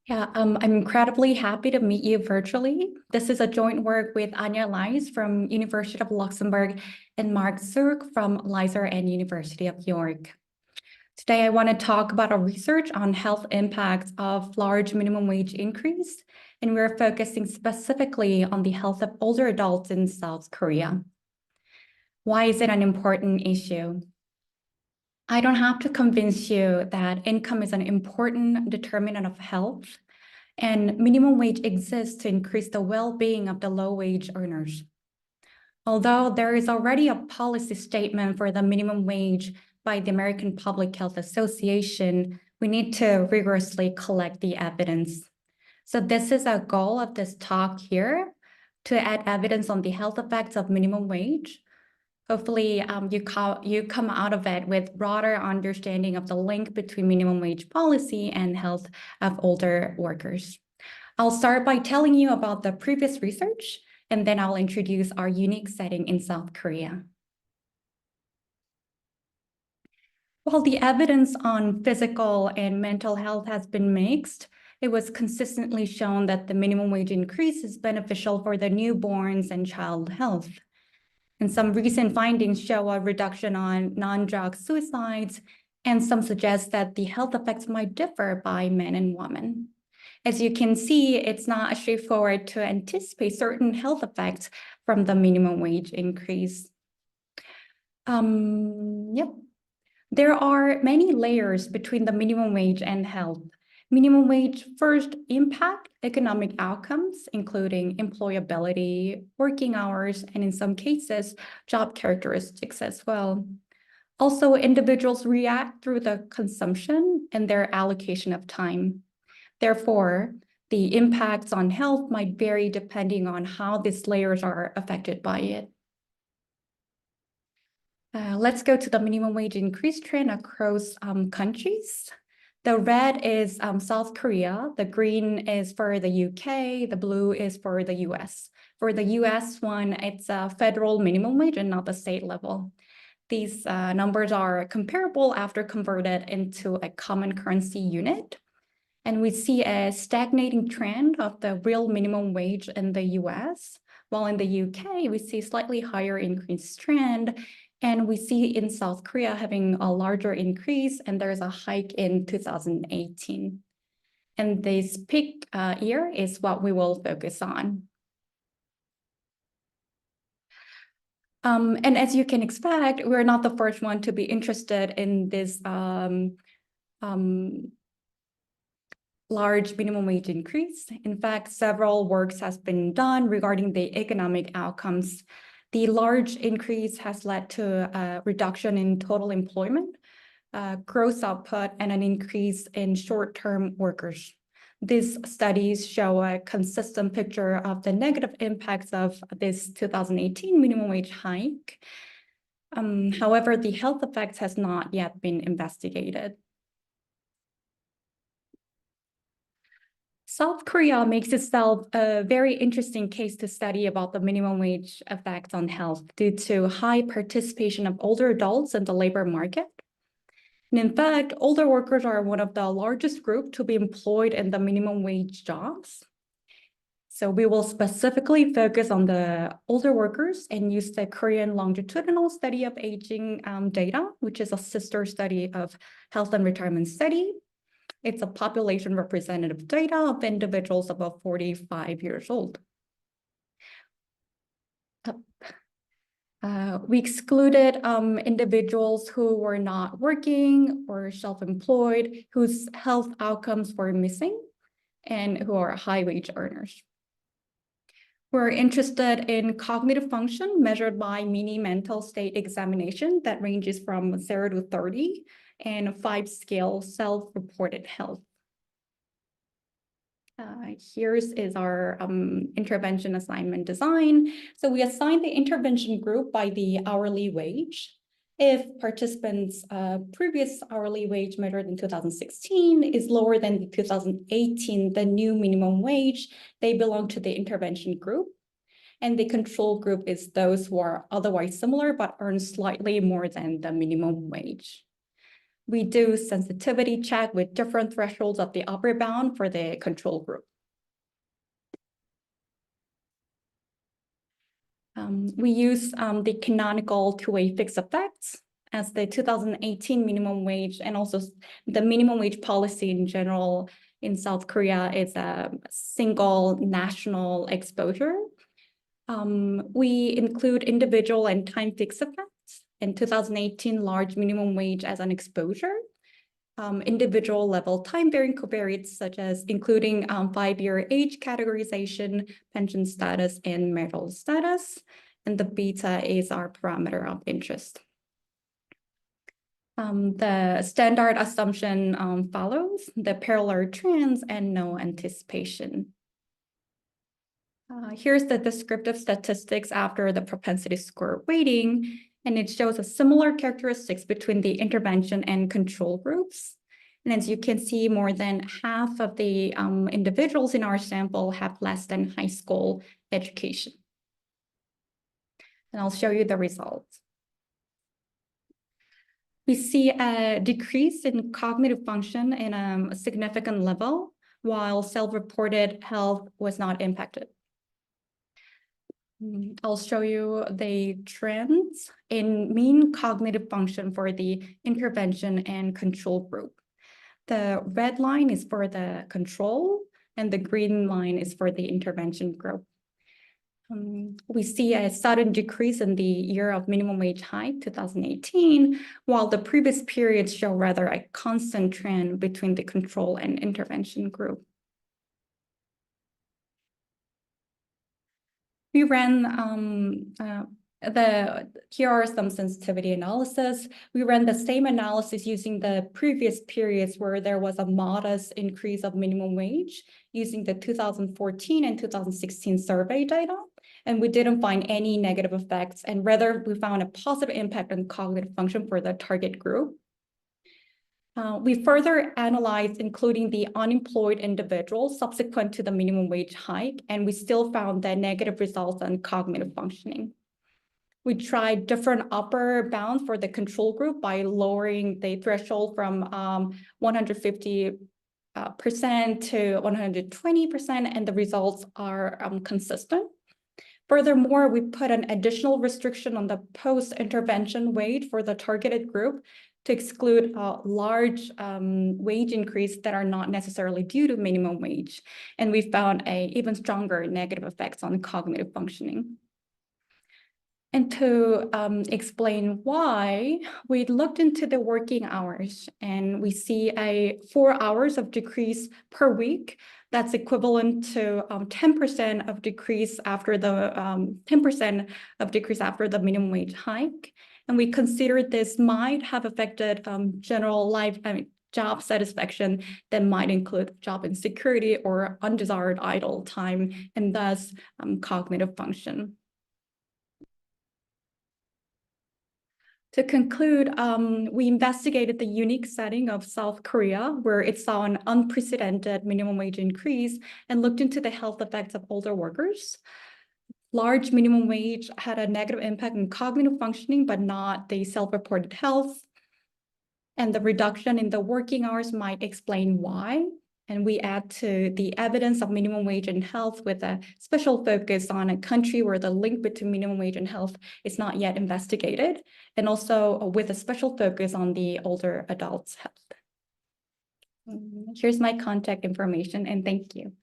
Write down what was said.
I'm incredibly happy to meet you virtually. This is a joint work with Anya Leis from University of Luxembourg and Mark Zurk from Leicester and University of York. Today, I want to talk about our research on health impacts of large minimum wage increase, and we're focusing specifically on the health of older adults in South Korea. Why is it an important issue? I don't have to convince you that income is an important determinant of health, and minimum wage exists to increase the well-being of the low-wage earners. Although there is already a policy statement for the minimum wage by the American Public Health Association, we need to rigorously collect the evidence. So this is a goal of this talk here, to add evidence on the health effects of minimum wage. Hopefully, you come out of it with broader understanding of the link between minimum wage policy and health of older workers. I'll start by telling you about the previous research, and then I'll introduce our unique setting in South Korea. While the evidence on physical and mental health has been mixed, it was consistently shown that the minimum wage increase is beneficial for the newborns and child health. And some recent findings show a reduction on non-drug suicides, and some suggest that the health effects might differ by men and women. As you can see, it's not straightforward to anticipate certain health effects from the minimum wage increase. There are many layers between the minimum wage and health. Minimum wage first impact economic outcomes, including employability, working hours, and in some cases, job characteristics as well. Also, individuals react through the consumption and their allocation of time. Therefore, the impacts on health might vary depending on how these layers are affected by it. Let's go to the minimum wage increase trend across countries. The red is South Korea, the green is for the UK, the blue is for the US. For the US one, it's a federal minimum wage and not the state level. These numbers are comparable after converted into a common currency unit. And we see a stagnating trend of the real minimum wage in the US, while in the UK, we see slightly higher increase trend. And we see in South Korea having a larger increase, and there's a hike in 2018. And this peak year is what we will focus on. And as you can expect, we're not the first one to be interested in this large minimum wage increase. In fact, several works has been done regarding the economic outcomes. The large increase has led to a reduction in total employment, gross output, and an increase in short-term workers. These studies show a consistent picture of the negative impacts of this 2018 minimum wage hike. However, the health effects has not yet been investigated. South Korea makes itself a very interesting case to study about the minimum wage effects on health due to high participation of older adults in the labor market. And in fact, older workers are one of the largest group to be employed in the minimum wage jobs. So we will specifically focus on the older workers and use the Korean longitudinal study of aging data, which is a sister study of health and retirement study. It's a population representative data of individuals above 45 years old. We excluded individuals who were not working or self-employed, whose health outcomes were missing, and who are high wage earners. We're interested in cognitive function measured by mini mental state examination that ranges from 0 to 30 and 5-scale self-reported health. Here's our intervention assignment design. So we assign the intervention group by the hourly wage. If participants' previous hourly wage measured in 2016 is lower than the 2018, the new minimum wage, they belong to the intervention group. And the control group is those who are otherwise similar but earn slightly more than the minimum wage. We do sensitivity check with different thresholds of the upper bound for the control group. We use the canonical two-way fixed effects as the 2018 minimum wage, and also the minimum wage policy in general in South Korea is a single national exposure. We include individual and time fixed effects. In 2018, large minimum wage as an exposure. Individual level time-varying covariates, such as including 5-year age categorization, pension status, and marital status. And the beta is our parameter of interest. The standard assumption follows the parallel trends and no anticipation. Here's the descriptive statistics after the propensity score weighting, and it shows a similar characteristics between the intervention and control groups. And as you can see, more than half of the individuals in our sample have less than high school education. And I'll show you the results. We see a decrease in cognitive function in a significant level, while self-reported health was not impacted. I'll show you the trends in mean cognitive function for the intervention and control group. The red line is for the control, and the green line is for the intervention group. We see a sudden decrease in the year of minimum wage hike, 2018, while the previous periods show rather a constant trend between the control and intervention group. We ran here are some sensitivity analysis. We ran the same analysis using the previous periods where there was a modest increase of minimum wage using the 2014 and 2016 survey data. And we didn't find any negative effects, and rather we found a positive impact on cognitive function for the target group. We further analyzed including the unemployed individuals subsequent to the minimum wage hike, and we still found that negative results on cognitive functioning. We tried different upper bounds for the control group by lowering the threshold from 150% to 120%, and the results are consistent. Furthermore, we put an additional restriction on the post-intervention wage for the targeted group to exclude large wage increase that are not necessarily due to minimum wage. And we found an even stronger negative effects on cognitive functioning. And to explain why, we looked into the working hours, and we see a 4 hours of decrease per week. That's equivalent to 10% of decrease after the 10% of decrease after the minimum wage hike. And we considered this might have affected general job satisfaction that might include job insecurity or undesired idle time, and thus cognitive function. To conclude, we investigated the unique setting of South Korea, where it saw an unprecedented minimum wage increase, and looked into the health effects of older workers. Large minimum wage had a negative impact on cognitive functioning, but not the self-reported health. And the reduction in the working hours might explain why. And we add to the evidence of minimum wage and health with a special focus on a country where the link between minimum wage and health is not yet investigated, and also with a special focus on the older adults' health. Here's my contact information, and thank you.